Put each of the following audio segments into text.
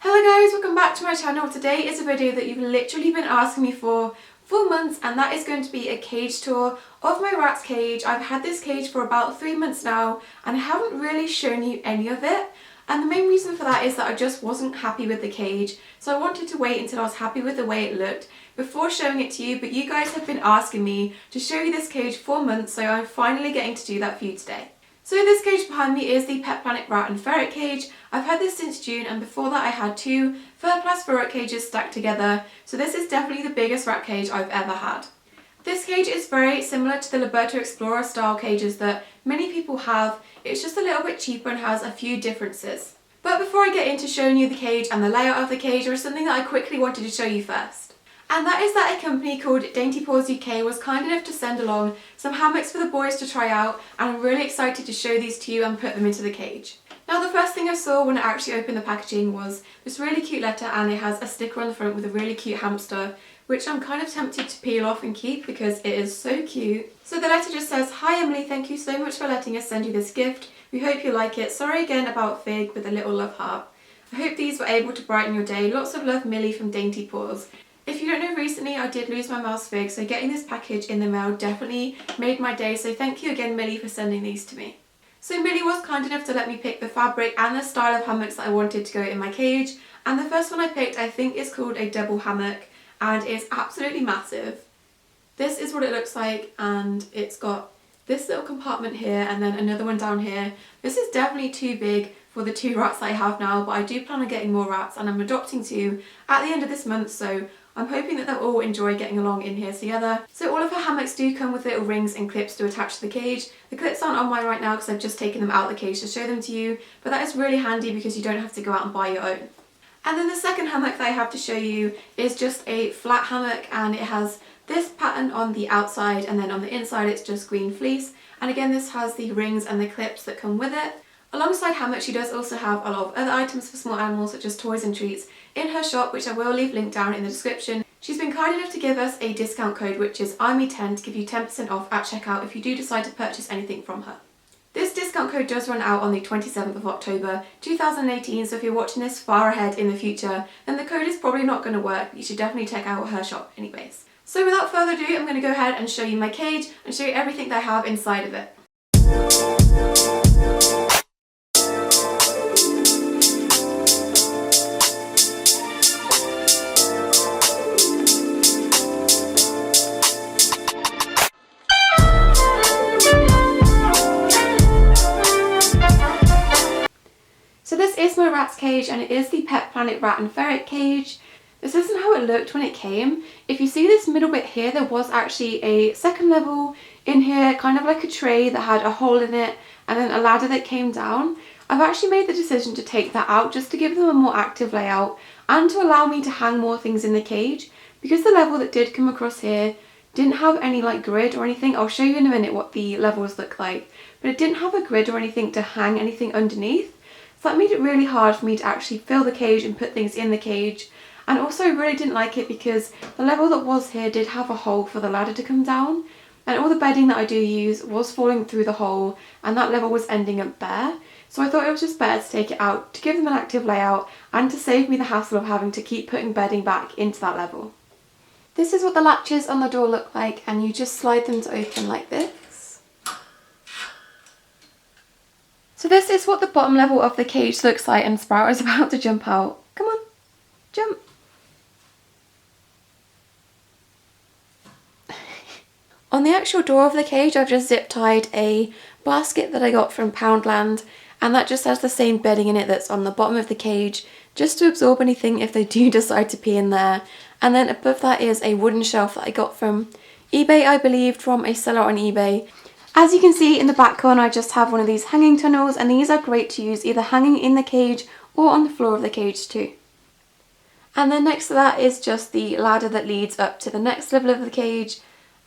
Hello guys, welcome back to my channel. Today is a video that you've literally been asking me for months, and that is going to be a cage tour of my rat's cage. I've had this cage for about 3 months now and I haven't really shown you any of it, and the main reason for that is that I just wasn't happy with the cage, so I wanted to wait until I was happy with the way it looked before showing it to you. But you guys have been asking me to show you this cage for months, so I'm finally getting to do that for you today. So this cage behind me is the PetPlanet rat and ferret cage. I've had this since June, and before that I had two third-class ferret cages stacked together, so this is definitely the biggest rat cage I've ever had. This cage is very similar to the Liberto Explorer style cages that many people have. It's just a little bit cheaper and has a few differences. But before I get into showing you the cage and the layout of the cage, there is something that I quickly wanted to show you first. And that is that a company called Dainty Paws UK was kind enough to send along some hammocks for the boys to try out, and I'm really excited to show these to you and put them into the cage. Now, the first thing I saw when I actually opened the packaging was this really cute letter, and it has a sticker on the front with a really cute hamster, which I'm kind of tempted to peel off and keep because it is so cute. So the letter just says, "Hi Emily, thank you so much for letting us send you this gift. We hope you like it. Sorry again about Fig," with a little love heart. "I hope these were able to brighten your day. Lots of love, Millie from Dainty Paws." If you don't know, recently I did lose my mouse Fig, so getting this package in the mail definitely made my day, so thank you again Millie for sending these to me. So Millie was kind enough to let me pick the fabric and the style of hammocks that I wanted to go in my cage, and the first one I picked I think is called a double hammock, and it's absolutely massive. This is what it looks like, and it's got this little compartment here and then another one down here. This is definitely too big for the two rats that I have now, but I do plan on getting more rats, and I'm adopting two at the end of this month, so I'm hoping that they'll all enjoy getting along in here together. So all of her hammocks do come with little rings and clips to attach to the cage. The clips aren't on mine right now because I've just taken them out of the cage to show them to you, but that is really handy because you don't have to go out and buy your own. And then the second hammock that I have to show you is just a flat hammock, and it has this pattern on the outside, and then on the inside it's just green fleece. And again, this has the rings and the clips that come with it. Alongside Hammock, she does also have a lot of other items for small animals such as toys and treats in her shop, which I will leave linked down in the description. She's been kind enough to give us a discount code, which is IME10, to give you 10% off at checkout if you do decide to purchase anything from her. This discount code does run out on the 27th of October 2018, so if you're watching this far ahead in the future, then the code is probably not going to work, but you should definitely check out her shop anyways. So without further ado, I'm going to go ahead and show you my cage and show you everything that I have inside of it. So this is my rat's cage, and it is the PetPlanet rat and ferret cage. This isn't how it looked when it came. If you see this middle bit here, there was actually a second level in here, kind of like a tray that had a hole in it and then a ladder that came down. I've actually made the decision to take that out just to give them a more active layout and to allow me to hang more things in the cage, because the level that did come across here didn't have any like grid or anything. I'll show you in a minute what the levels look like, but it didn't have a grid or anything to hang anything underneath. So that made it really hard for me to actually fill the cage and put things in the cage. And also I really didn't like it because the level that was here did have a hole for the ladder to come down, and all the bedding that I do use was falling through the hole, and that level was ending up bare. So I thought it was just better to take it out to give them an active layout and to save me the hassle of having to keep putting bedding back into that level. This is what the latches on the door look like, and you just slide them to open like this. So this is what the bottom level of the cage looks like, and Sprout is about to jump out. Come on, jump. On the actual door of the cage, I've just zip tied a basket that I got from Poundland, and that just has the same bedding in it that's on the bottom of the cage, just to absorb anything if they do decide to pee in there. And then above that is a wooden shelf that I got from eBay, I believe, from a seller on eBay. As you can see in the back corner, I just have one of these hanging tunnels, and these are great to use either hanging in the cage or on the floor of the cage too. And then next to that is just the ladder that leads up to the next level of the cage,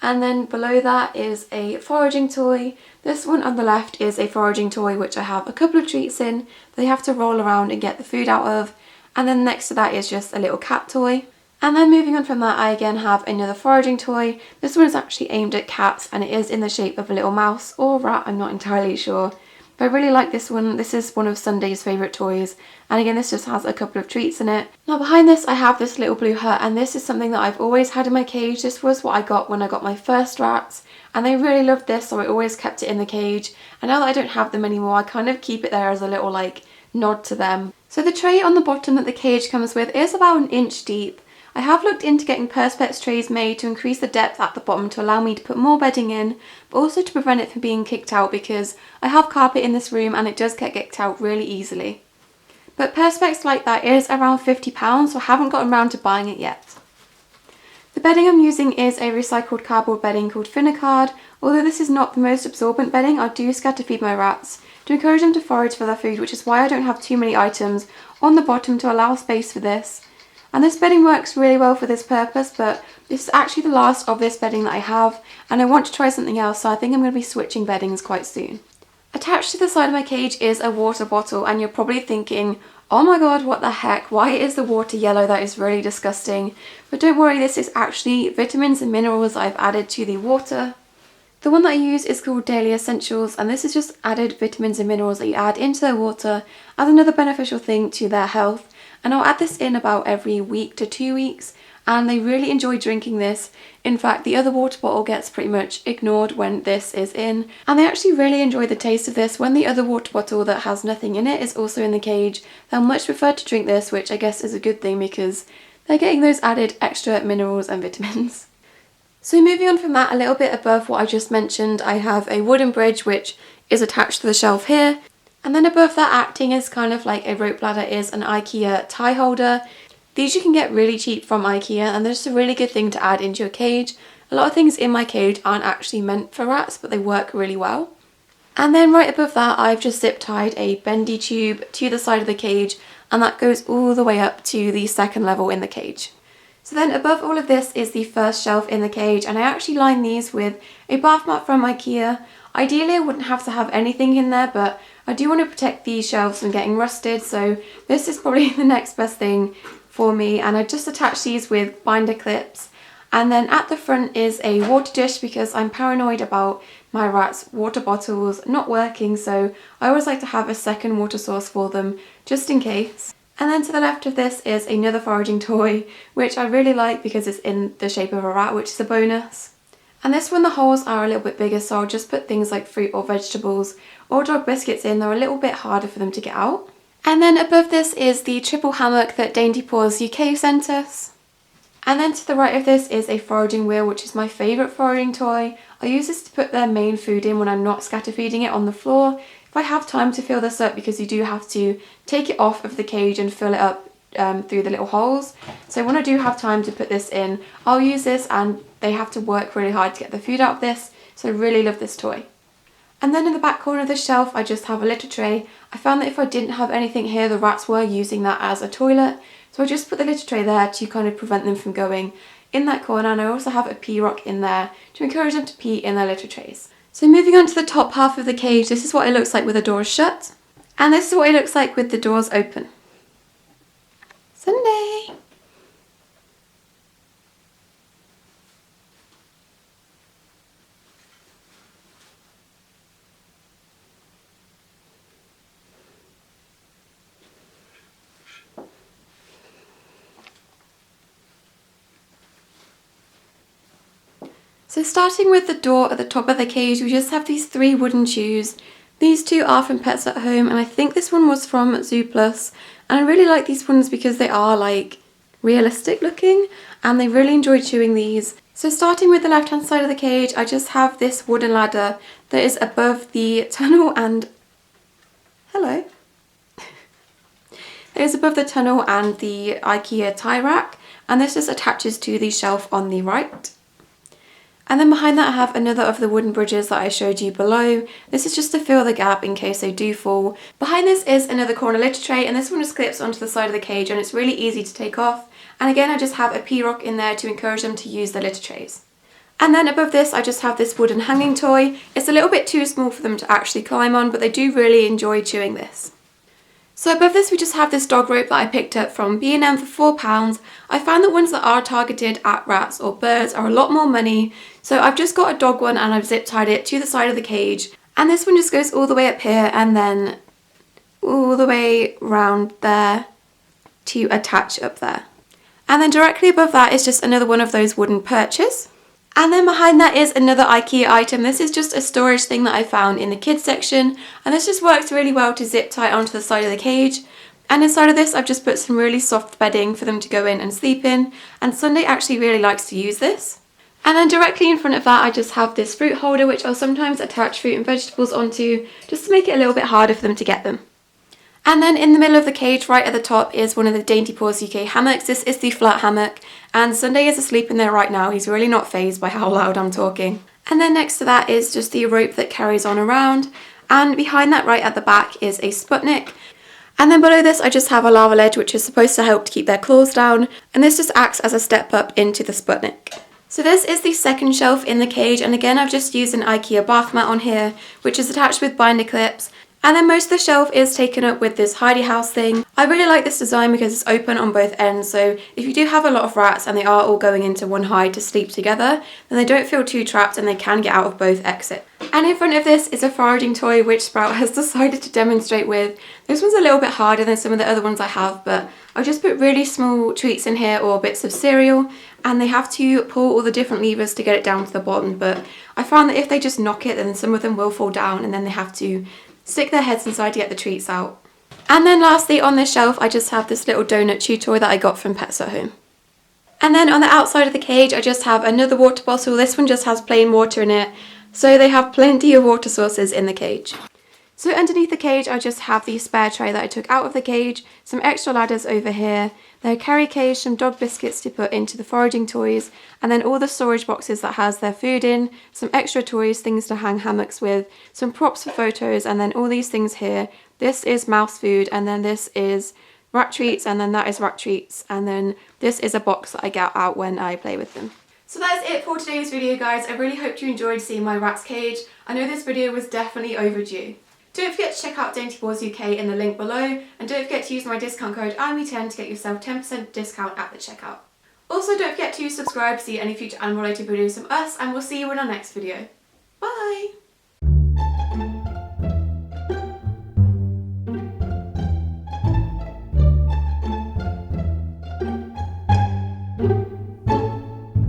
and then below that is a foraging toy. This one on the left is a foraging toy which I have a couple of treats in that they have to roll around and get the food out of, and then next to that is just a little cat toy. And then moving on from that, I again have another foraging toy. This one is actually aimed at cats, and it is in the shape of a little mouse or rat, I'm not entirely sure. But I really like this one. This is one of Sundae's favourite toys. And again, this just has a couple of treats in it. Now behind this, I have this little blue hut, and this is something that I've always had in my cage. This was what I got when I got my first rats, and they really loved this, so I always kept it in the cage. And now that I don't have them anymore, I kind of keep it there as a little like nod to them. So the tray on the bottom that the cage comes with is about an inch deep. I have looked into getting Perspex trays made to increase the depth at the bottom to allow me to put more bedding in, but also to prevent it from being kicked out because I have carpet in this room and it does get kicked out really easily. But Perspex like that is around £50, so I haven't gotten around to buying it yet. The bedding I'm using is a recycled cardboard bedding called Finicard. Although this is not the most absorbent bedding, I do scatter feed my rats to encourage them to forage for their food, which is why I don't have too many items on the bottom to allow space for this. And this bedding works really well for this purpose, but this is actually the last of this bedding that I have, and I want to try something else, so I think I'm going to be switching beddings quite soon. Attached to the side of my cage is a water bottle, and you're probably thinking, oh my god, what the heck, why is the water yellow? That is really disgusting. But don't worry, this is actually vitamins and minerals I've added to the water. The one that I use is called Daily Essentials, and this is just added vitamins and minerals that you add into their water as another beneficial thing to their health. And I'll add this in about every week to 2 weeks, and they really enjoy drinking this. In fact, the other water bottle gets pretty much ignored when this is in, and they actually really enjoy the taste of this. When the other water bottle that has nothing in it is also in the cage, they'll much prefer to drink this, which I guess is a good thing because they're getting those added extra minerals and vitamins. So moving on from that, a little bit above what I just mentioned, I have a wooden bridge which is attached to the shelf here. And then above that, acting as kind of like a rope ladder, is an IKEA tie holder. These you can get really cheap from IKEA, and they're just a really good thing to add into your cage. A lot of things in my cage aren't actually meant for rats, but they work really well. And then right above that, I've just zip tied a bendy tube to the side of the cage, and that goes all the way up to the second level in the cage. So then above all of this is the first shelf in the cage, and I actually line these with a bath mat from IKEA. Ideally I wouldn't have to have anything in there, but I do want to protect these shelves from getting rusted, so this is probably the next best thing for me. And I just attach these with binder clips. And then at the front is a water dish because I'm paranoid about my rats' water bottles not working, so I always like to have a second water source for them just in case. And then to the left of this is another foraging toy, which I really like because it's in the shape of a rat, which is a bonus. And this one, the holes are a little bit bigger, so I'll just put things like fruit or vegetables or dog biscuits in. They're a little bit harder for them to get out. And then above this is the triple hammock that Dainty Paws UK sent us. And then to the right of this is a foraging wheel, which is my favourite foraging toy. I use this to put their main food in when I'm not scatter feeding it on the floor. If I have time to fill this up, because you do have to take it off of the cage and fill it up through the little holes. So when I do have time to put this in, I'll use this, and they have to work really hard to get the food out of this. So I really love this toy. And then in the back corner of the shelf, I just have a litter tray. I found that if I didn't have anything here, the rats were using that as a toilet. So I just put the litter tray there to kind of prevent them from going in that corner. And I also have a pee rock in there to encourage them to pee in their litter trays. So moving on to the top half of the cage, this is what it looks like with the doors shut. And this is what it looks like with the doors open. Sunday! So starting with the door at the top of the cage, we just have these 3 wooden shoes. These 2 are from Pets at Home, and I think this one was from Zooplus. And I really like these ones because they are like realistic looking, and they really enjoy chewing these. So starting with the left hand side of the cage, I just have this wooden ladder that is above the tunnel and... Hello. It is above the tunnel and the IKEA tie rack, and this just attaches to the shelf on the right. And then behind that I have another of the wooden bridges that I showed you below. This is just to fill the gap in case they do fall. Behind this is another corner litter tray, and this one just clips onto the side of the cage, and it's really easy to take off. And again, I just have a pee rock in there to encourage them to use the litter trays. And then above this I just have this wooden hanging toy. It's a little bit too small for them to actually climb on, but they do really enjoy chewing this. So above this we just have this dog rope that I picked up from B&M for £4. I found that ones that are targeted at rats or birds are a lot more money, so I've just got a dog one and I've zip tied it to the side of the cage. And this one just goes all the way up here and then all the way round there to attach up there. And then directly above that is just another one of those wooden perches. And then behind that is another IKEA item. This is just a storage thing that I found in the kids section, and this just works really well to zip tie onto the side of the cage. And inside of this I've just put some really soft bedding for them to go in and sleep in, and Sundae actually really likes to use this. And then directly in front of that I just have this fruit holder, which I'll sometimes attach fruit and vegetables onto just to make it a little bit harder for them to get them. And then in the middle of the cage, right at the top, is one of the Dainty Paws UK hammocks. This is the flat hammock, and Sundae is asleep in there right now. He's really not fazed by how loud I'm talking. And then next to that is just the rope that carries on around, and behind that right at the back is a Sputnik. And then below this I just have a lava ledge, which is supposed to help to keep their claws down, and this just acts as a step up into the Sputnik. So this is the second shelf in the cage, and again I've just used an IKEA bath mat on here, which is attached with binder clips. And then most of the shelf is taken up with this hidey house thing. I really like this design because it's open on both ends, so if you do have a lot of rats and they are all going into one hide to sleep together, then they don't feel too trapped and they can get out of both exits. And in front of this is a foraging toy which Sprout has decided to demonstrate with. This one's a little bit harder than some of the other ones I have, but I just put really small treats in here or bits of cereal, and they have to pull all the different levers to get it down to the bottom, but I found that if they just knock it, then some of them will fall down and then they have to stick their heads inside to get the treats out. And then lastly on this shelf I just have this little donut chew toy that I got from Pets at Home. And then on the outside of the cage I just have another water bottle. This one just has plain water in it, so they have plenty of water sources in the cage. So underneath the cage I just have the spare tray that I took out of the cage, some extra ladders over here, their carry cage, some dog biscuits to put into the foraging toys, and then all the storage boxes that has their food in, some extra toys, things to hang hammocks with, some props for photos, and then all these things here. This is mouse food, and then this is rat treats, and then that is rat treats, and then this is a box that I get out when I play with them. So that is it for today's video, guys. I really hope you enjoyed seeing my rat's cage. I know this video was definitely overdue. Don't forget to check out Dainty Paws UK in the link below, and don't forget to use my discount code IME10 to get yourself 10% discount at the checkout. Also don't forget to subscribe to see any future animal related videos from us, and we'll see you in our next video. Bye!